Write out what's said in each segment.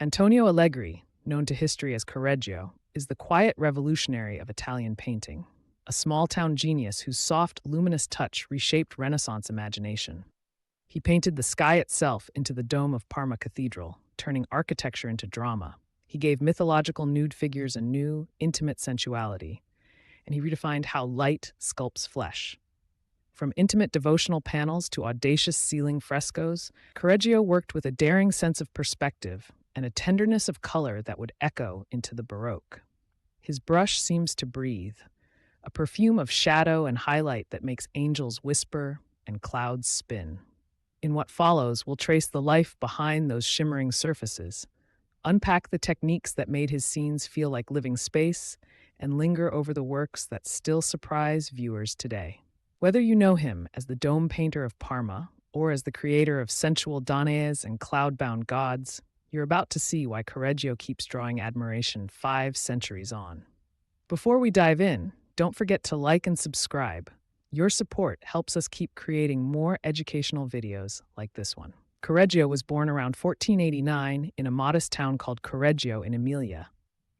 Antonio Allegri, known to history as Correggio, is the quiet revolutionary of Italian painting, a small town genius whose soft, luminous touch reshaped Renaissance imagination. He painted the sky itself into the dome of Parma Cathedral, turning architecture into drama. He gave mythological nude figures a new, intimate sensuality, and he redefined how light sculpts flesh. From intimate devotional panels to audacious ceiling frescoes, Correggio worked with a daring sense of perspective and a tenderness of color that would echo into the Baroque. His brush seems to breathe, a perfume of shadow and highlight that makes angels whisper and clouds spin. In what follows, we'll trace the life behind those shimmering surfaces, unpack the techniques that made his scenes feel like living space, and linger over the works that still surprise viewers today. Whether you know him as the dome painter of Parma or as the creator of sensual Danaës and cloud-bound gods, you're about to see why Correggio keeps drawing admiration 5 centuries on. Before we dive in, don't forget to like and subscribe. Your support helps us keep creating more educational videos like this one. Correggio was born around 1489 in a modest town called Correggio in Emilia.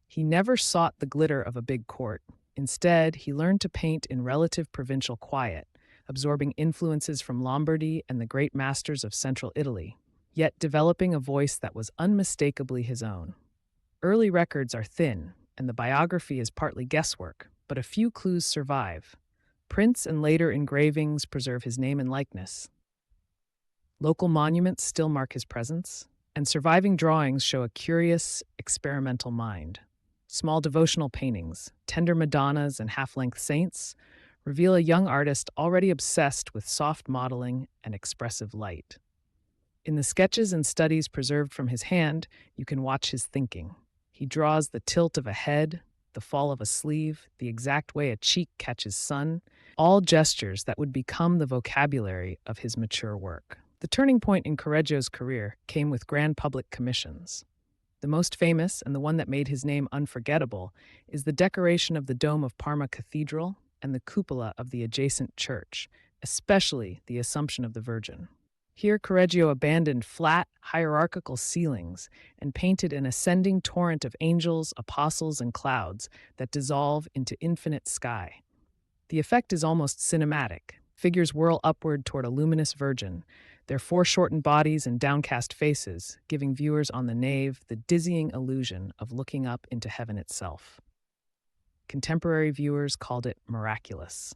He never sought the glitter of a big court. Instead, he learned to paint in relative provincial quiet, absorbing influences from Lombardy and the great masters of central Italy, yet developing a voice that was unmistakably his own. Early records are thin, and the biography is partly guesswork, but a few clues survive. Prints and later engravings preserve his name and likeness. Local monuments still mark his presence, and surviving drawings show a curious, experimental mind. Small devotional paintings, tender Madonnas and half-length saints, reveal a young artist already obsessed with soft modeling and expressive light. In the sketches and studies preserved from his hand, you can watch his thinking. He draws the tilt of a head, the fall of a sleeve, the exact way a cheek catches sun, all gestures that would become the vocabulary of his mature work. The turning point in Correggio's career came with grand public commissions. The most famous, and the one that made his name unforgettable, is the decoration of the dome of Parma Cathedral and the cupola of the adjacent church, especially the Assumption of the Virgin. Here, Correggio abandoned flat, hierarchical ceilings and painted an ascending torrent of angels, apostles, and clouds that dissolve into infinite sky. The effect is almost cinematic. Figures whirl upward toward a luminous Virgin, their foreshortened bodies and downcast faces, giving viewers on the nave the dizzying illusion of looking up into heaven itself. Contemporary viewers called it miraculous.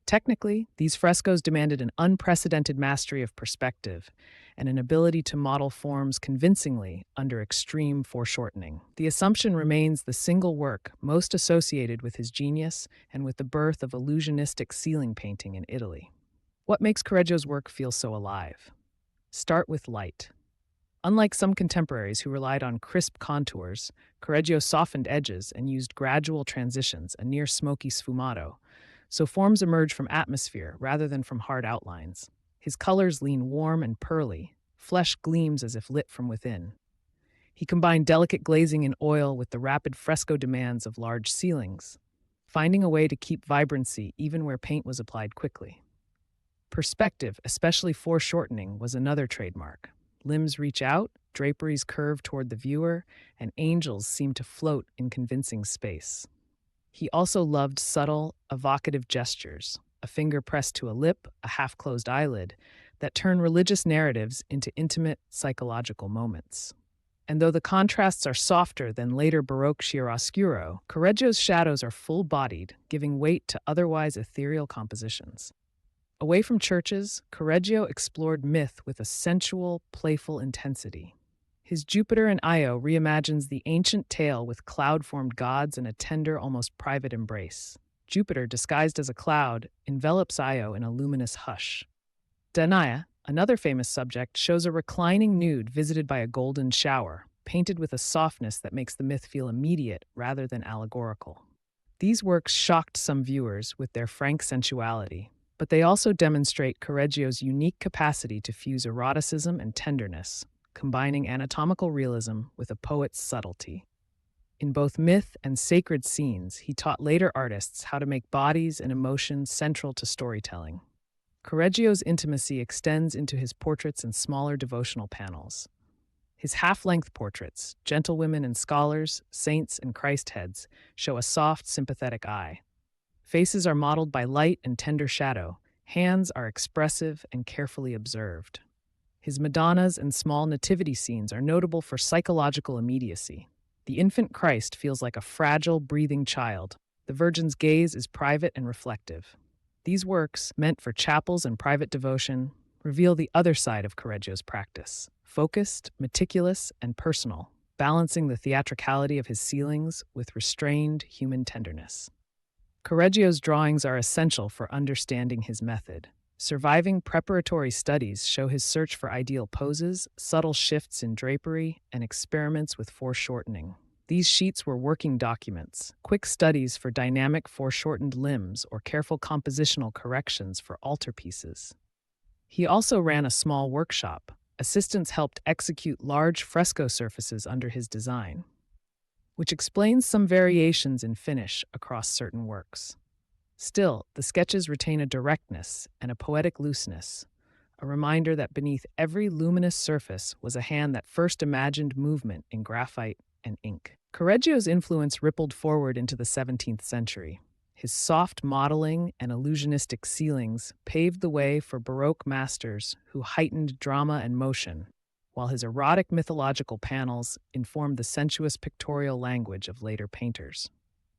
Technically, these frescoes demanded an unprecedented mastery of perspective and an ability to model forms convincingly under extreme foreshortening. The Assumption remains the single work most associated with his genius and with the birth of illusionistic ceiling painting in Italy. What makes Correggio's work feel so alive? Start with light. Unlike some contemporaries who relied on crisp contours, Correggio softened edges and used gradual transitions, a near smoky sfumato, so forms emerge from atmosphere rather than from hard outlines. His colors lean warm and pearly, flesh gleams as if lit from within. He combined delicate glazing in oil with the rapid fresco demands of large ceilings, finding a way to keep vibrancy even where paint was applied quickly. Perspective, especially foreshortening, was another trademark. Limbs reach out, draperies curve toward the viewer, and angels seem to float in convincing space. He also loved subtle, evocative gestures, a finger pressed to a lip, a half-closed eyelid, that turn religious narratives into intimate, psychological moments. And though the contrasts are softer than later Baroque chiaroscuro, Correggio's shadows are full-bodied, giving weight to otherwise ethereal compositions. Away from churches, Correggio explored myth with a sensual, playful intensity. His Jupiter and Io reimagines the ancient tale with cloud-formed gods and a tender, almost private embrace. Jupiter, disguised as a cloud, envelops Io in a luminous hush. Danaë, another famous subject, shows a reclining nude visited by a golden shower, painted with a softness that makes the myth feel immediate rather than allegorical. These works shocked some viewers with their frank sensuality, but they also demonstrate Correggio's unique capacity to fuse eroticism and tenderness, combining anatomical realism with a poet's subtlety. In both myth and sacred scenes, he taught later artists how to make bodies and emotions central to storytelling. Correggio's intimacy extends into his portraits and smaller devotional panels. His half-length portraits, gentlewomen and scholars, saints and Christ heads, show a soft, sympathetic eye. Faces are modeled by light and tender shadow. Hands are expressive and carefully observed. His Madonnas and small nativity scenes are notable for psychological immediacy. The infant Christ feels like a fragile, breathing child. The Virgin's gaze is private and reflective. These works, meant for chapels and private devotion, reveal the other side of Correggio's practice: focused, meticulous, and personal, balancing the theatricality of his ceilings with restrained human tenderness. Correggio's drawings are essential for understanding his method. Surviving preparatory studies show his search for ideal poses, subtle shifts in drapery, and experiments with foreshortening. These sheets were working documents, quick studies for dynamic foreshortened limbs or careful compositional corrections for altarpieces. He also ran a small workshop. Assistants helped execute large fresco surfaces under his design, which explains some variations in finish across certain works. Still, the sketches retain a directness and a poetic looseness, a reminder that beneath every luminous surface was a hand that first imagined movement in graphite and ink. Correggio's influence rippled forward into the 17th century. His soft modeling and illusionistic ceilings paved the way for Baroque masters who heightened drama and motion, while his erotic mythological panels informed the sensuous pictorial language of later painters.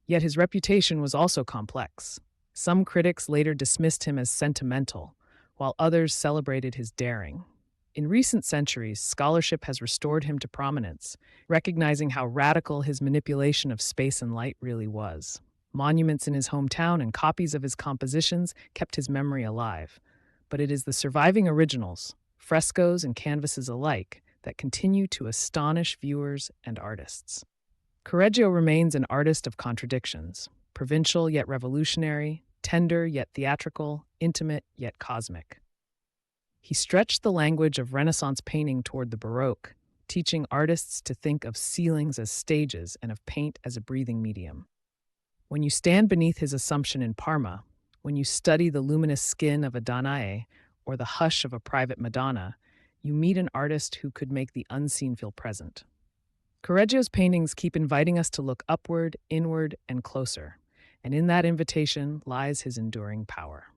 Yet his reputation was also complex. Some critics later dismissed him as sentimental, while others celebrated his daring. In recent centuries, scholarship has restored him to prominence, recognizing how radical his manipulation of space and light really was. Monuments in his hometown and copies of his compositions kept his memory alive. But it is the surviving originals, frescoes and canvases alike, that continue to astonish viewers and artists. Correggio remains an artist of contradictions, provincial yet revolutionary, tender yet theatrical, intimate yet cosmic. He stretched the language of Renaissance painting toward the Baroque, teaching artists to think of ceilings as stages and of paint as a breathing medium. When you stand beneath his Assumption in Parma, when you study the luminous skin of a Danaë or the hush of a private Madonna, you meet an artist who could make the unseen feel present. Correggio's paintings keep inviting us to look upward, inward, and closer, and in that invitation lies his enduring power.